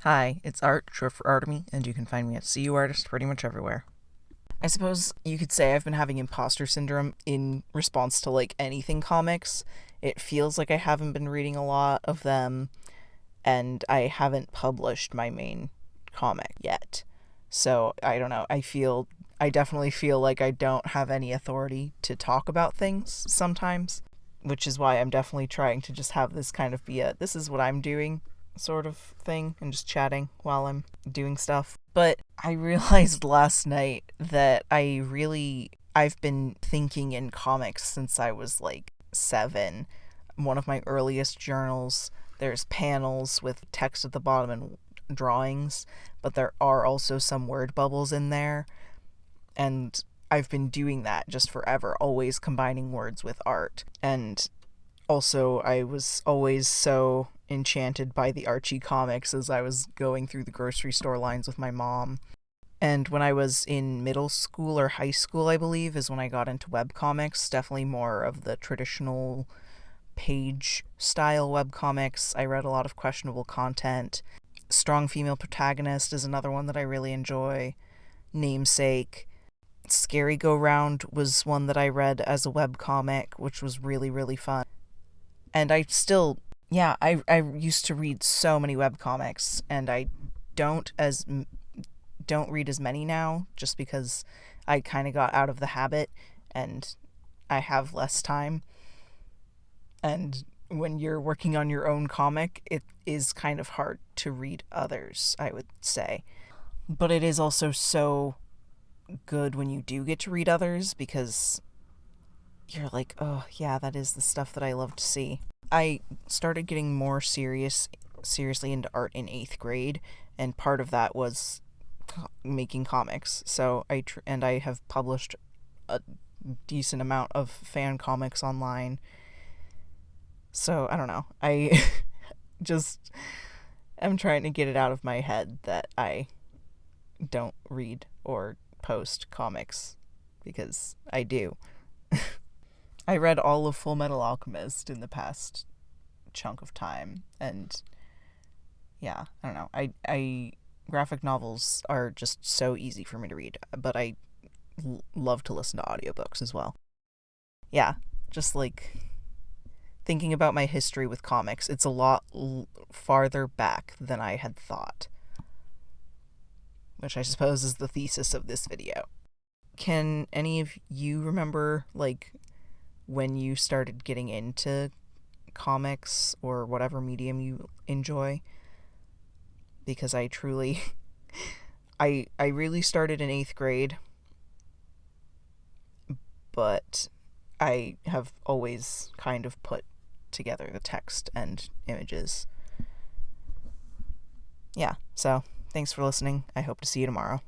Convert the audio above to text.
Hi, it's Art, short for Artemy, and you can find me at CU Artist pretty much everywhere. I suppose you could say I've been having imposter syndrome in response to, anything comics. It feels like I haven't been reading a lot of them, and I haven't published my main comic yet. So, I don't know, I definitely feel like I don't have any authority to talk about things sometimes, which is why I'm definitely trying to just have this kind of be this is what I'm doing sort of thing and just chatting while I'm doing stuff. But I realized last night that I've been thinking in comics since I was 7. One of my earliest journals, there's panels with text at the bottom and drawings, but there are also some word bubbles in there. And I've been doing that just forever, always combining words with art. And also, I was always so enchanted by the Archie comics as I was going through the grocery store lines with my mom. And when I was in middle school or high school, I believe, is when I got into webcomics, definitely more of the traditional page style webcomics. I read a lot of questionable content. Strong female protagonist is another one that I really enjoy. Namesake. Scary Go Round was one that I read as a webcomic, which was really, really fun. And I still, yeah, I used to read so many webcomics, and I don't read as many now, just because I kind of got out of the habit, and I have less time. And when you're working on your own comic, it is kind of hard to read others, I would say. But it is also so good when you do get to read others, because you're like, oh yeah, that is the stuff that I love to see. I started getting more seriously into art in 8th grade, and part of that was making comics. So I have published a decent amount of fan comics online. So I don't know. I just am trying to get it out of my head that I don't read or post comics, because I do. I read all of Full Metal Alchemist in the past chunk of time, and yeah, I don't know. I graphic novels are just so easy for me to read, but I love to listen to audiobooks as well. Yeah, just thinking about my history with comics, it's a lot farther back than I had thought, which I suppose is the thesis of this video. Can any of you remember, when you started getting into comics or whatever medium you enjoy? Because I truly I really started in 8th grade, but I have always kind of put together the text and images. Yeah, so thanks for listening. I hope to see you tomorrow.